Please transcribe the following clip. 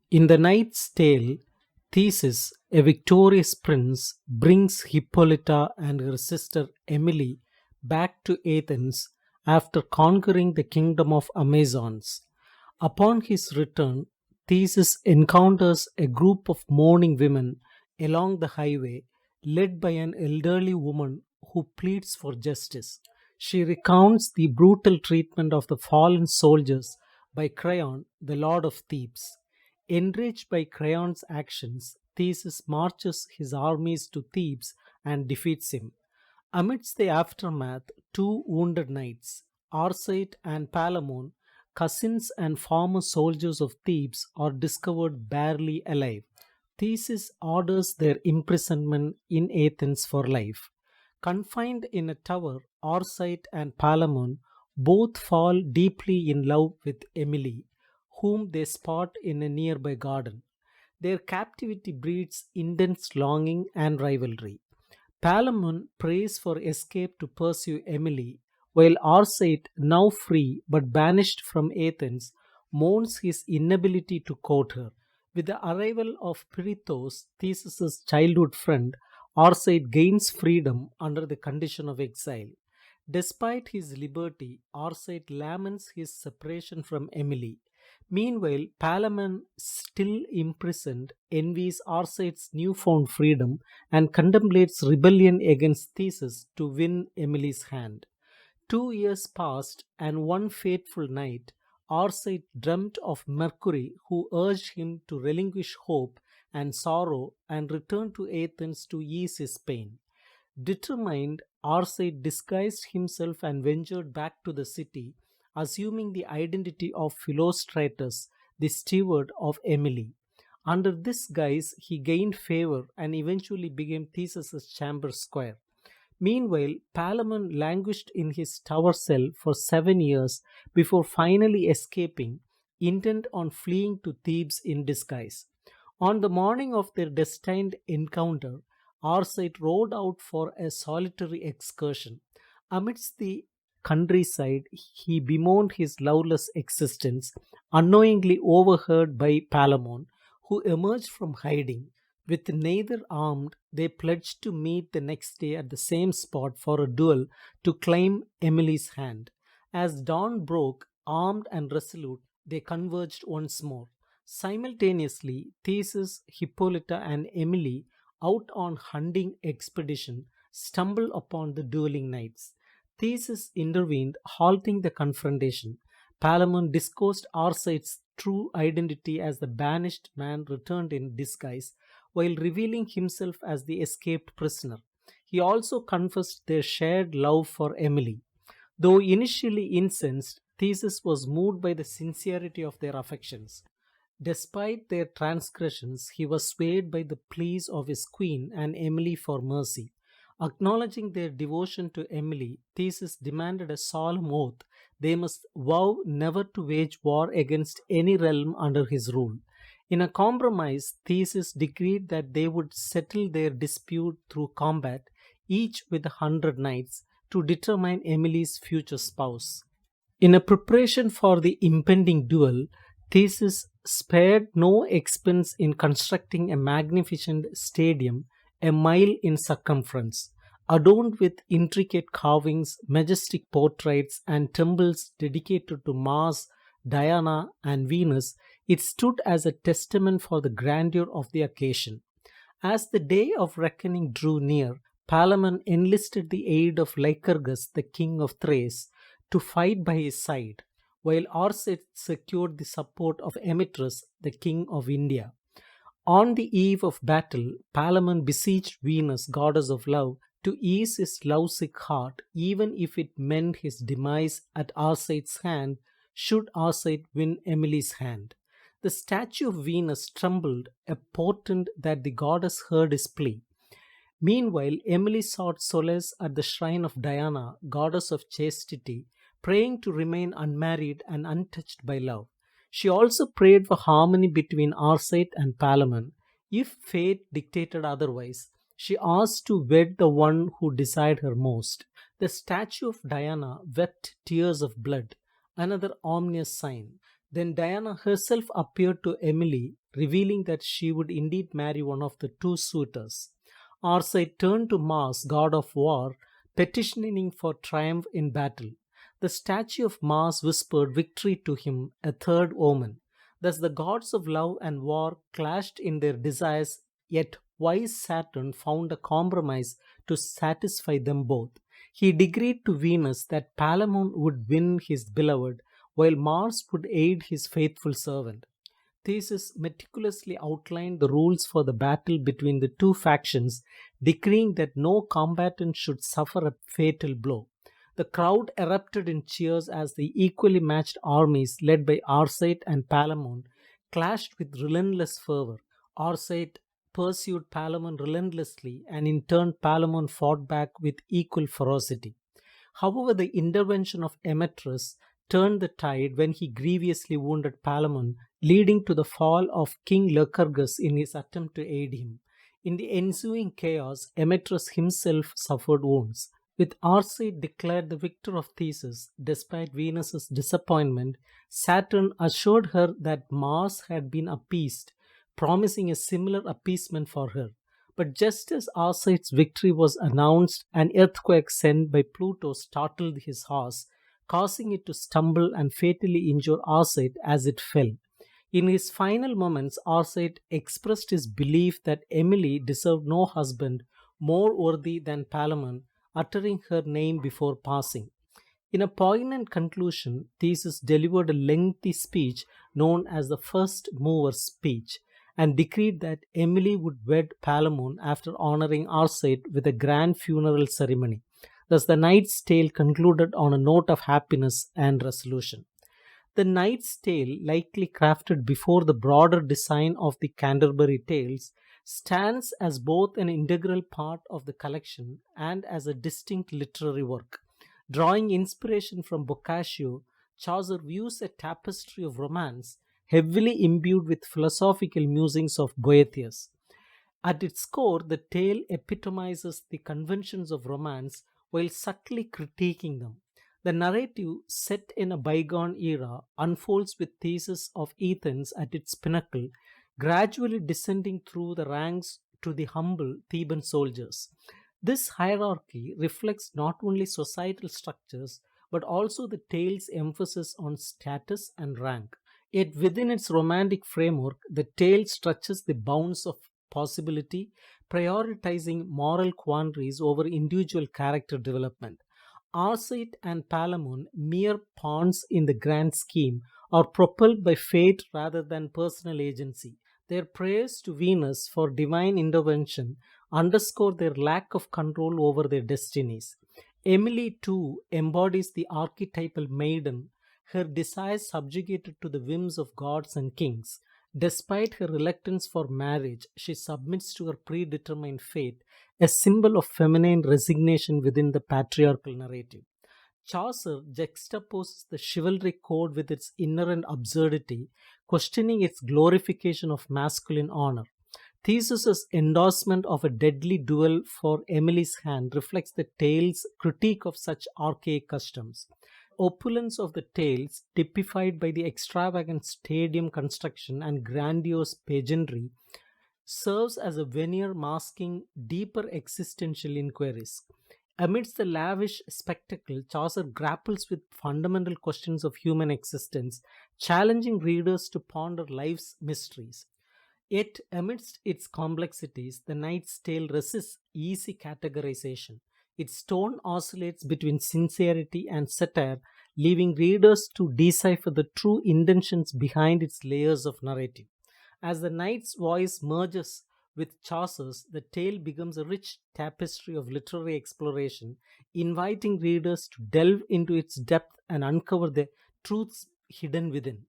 In the Knight's Tale, Theseus, a victorious prince, brings Hippolyta and her sister Emily back to Athens after conquering the kingdom of Amazons. Upon his return, Theseus encounters a group of mourning women along the highway, led by an elderly woman who pleads for justice. She recounts the brutal treatment of the fallen soldiers by Creon, the lord of Thebes. Enraged by Creon's actions, Theseus marches his armies to Thebes and defeats him. Amidst the aftermath, two wounded knights, Arcite and Palamon, cousins and former soldiers of Thebes, are discovered barely alive. Theseus orders their imprisonment in Athens for life. Confined in a tower, Arcite and Palamon both fall deeply in love with Emily, whom they spot in a nearby garden. Their captivity breeds intense longing and rivalry. Palamon prays for escape to pursue Emily, while Arcite, now free but banished from Athens, mourns his inability to court her. With the arrival of Pirithous, Theseus's childhood friend, Arcite gains freedom under the condition of exile. Despite his liberty, Arcite laments his separation from Emily. Meanwhile, Palamon, still imprisoned, envies Arcite's newfound freedom and contemplates rebellion against Theseus to win Emily's hand. 2 years passed, and one fateful night, Arcite dreamt of Mercury, who urged him to relinquish hope and sorrow and return to Athens to ease his pain. Determined, Arcite disguised himself and ventured back to the city, assuming the identity of Philostratus, the steward of Emily. Under this guise, he gained favor and eventually became Theseus's chamber squire. Meanwhile, Palamon languished in his tower cell for 7 years before finally escaping, intent on fleeing to Thebes in disguise. On the morning of their destined encounter, Arcite rode out for a solitary excursion. Amidst the countryside, he bemoaned his loveless existence, unknowingly overheard by Palamon, who emerged from hiding. With neither armed, they pledged to meet the next day at the same spot for a duel to claim Emily's hand. As dawn broke, armed and resolute, they converged once more. Simultaneously, Theseus, Hippolyta, and Emily, out on hunting expedition, stumbled upon the dueling knights. Theseus intervened, halting the confrontation. Palamon disclosed Arcite's true identity as the banished man returned in disguise, while revealing himself as the escaped prisoner. He also confessed their shared love for Emily. Though initially incensed, Theseus was moved by the sincerity of their affections. Despite their transgressions, he was swayed by the pleas of his queen and Emily for mercy. Acknowledging their devotion to Emily, Theseus demanded a solemn oath they must vow never to wage war against any realm under his rule. In a compromise, Theseus decreed that they would settle their dispute through combat, each with 100 knights, to determine Emily's future spouse. In a preparation for the impending duel, Theseus spared no expense in constructing a magnificent stadium a mile in circumference, adorned with intricate carvings, majestic portraits, and temples dedicated to Mars, Diana, and Venus. It stood as a testament for the grandeur of the occasion. As the day of reckoning drew near, Palamon enlisted the aid of Lycurgus, the king of Thrace, to fight by his side, while Arcite secured the support of Emettus, the king of India. On the eve of battle, Palamon beseeched Venus, goddess of love, to ease his lovesick heart, even if it meant his demise at Arcite's hand, should Arcite win Emily's hand. The statue of Venus trembled, a portent that the goddess heard his plea. Meanwhile, Emily sought solace at the shrine of Diana, goddess of chastity, praying to remain unmarried and untouched by love. She also prayed for harmony between Arcite and Palamon. If fate dictated otherwise, she asked to wed the one who desired her most. The statue of Diana wept tears of blood, another ominous sign. Then Diana herself appeared to Emily, revealing that she would indeed marry one of the two suitors. Arcite turned to Mars, god of war, petitioning for triumph in battle. The statue of Mars whispered victory to him, a third omen. Thus, the gods of love and war clashed in their desires, yet wise Saturn found a compromise to satisfy them both. He decreed to Venus that Palamon would win his beloved, while Mars would aid his faithful servant. Theseus meticulously outlined the rules for the battle between the two factions, decreeing that no combatant should suffer a fatal blow. The crowd erupted in cheers as the equally matched armies led by Arcite and Palamon clashed with relentless fervor. Arcite pursued Palamon relentlessly, and in turn, Palamon fought back with equal ferocity. However, the intervention of Emettus turned the tide when he grievously wounded Palamon, leading to the fall of King Lycurgus in his attempt to aid him. In the ensuing chaos, Emettus himself suffered wounds. With Arcite declared the victor of Theseus, despite Venus's disappointment, Saturn assured her that Mars had been appeased, promising a similar appeasement for her. But just as Arcite's victory was announced, an earthquake sent by Pluto startled his horse, causing it to stumble and fatally injure Arcite as it fell. In his final moments, Arcite expressed his belief that Emily deserved no husband more worthy than Palamon, uttering her name before passing. In a poignant conclusion, Theseus delivered a lengthy speech known as the First Mover's Speech and decreed that Emily would wed Palamon after honoring Arcite with a grand funeral ceremony. Thus, the Knight's Tale concluded on a note of happiness and resolution. The Knight's Tale, likely crafted before the broader design of the Canterbury Tales, stands as both an integral part of the collection and as a distinct literary work. Drawing inspiration from Boccaccio, Chaucer views a tapestry of romance heavily imbued with philosophical musings of Boethius. At its core, the tale epitomizes the conventions of romance while subtly critiquing them. The narrative, set in a bygone era, unfolds with Theseus of Athens at its pinnacle, gradually descending through the ranks to the humble Theban soldiers. This hierarchy reflects not only societal structures but also the tale's emphasis on status and rank. Yet within its romantic framework, the tale stretches the bounds of possibility, prioritizing moral quandaries over individual character development. Arcite and Palamon, mere pawns in the grand scheme, are propelled by fate rather than personal agency. Their prayers to Venus for divine intervention underscore their lack of control over their destinies. Emily, too, embodies the archetypal maiden, her desires subjugated to the whims of gods and kings. Despite her reluctance for marriage, she submits to her predetermined fate, a symbol of feminine resignation within the patriarchal narrative. Chaucer juxtaposes the chivalric code with its inherent absurdity, questioning its glorification of masculine honor. Theseus's endorsement of a deadly duel for Emily's hand reflects the tale's critique of such archaic customs. Opulence of the tales, typified by the extravagant stadium construction and grandiose pageantry, serves as a veneer masking deeper existential inquiries. Amidst the lavish spectacle, Chaucer grapples with fundamental questions of human existence, challenging readers to ponder life's mysteries. Yet, amidst its complexities, the Knight's Tale resists easy categorization. Its tone oscillates between sincerity and satire, leaving readers to decipher the true intentions behind its layers of narrative. As the knight's voice merges with Chaucer's, the tale becomes a rich tapestry of literary exploration, inviting readers to delve into its depth and uncover the truths hidden within.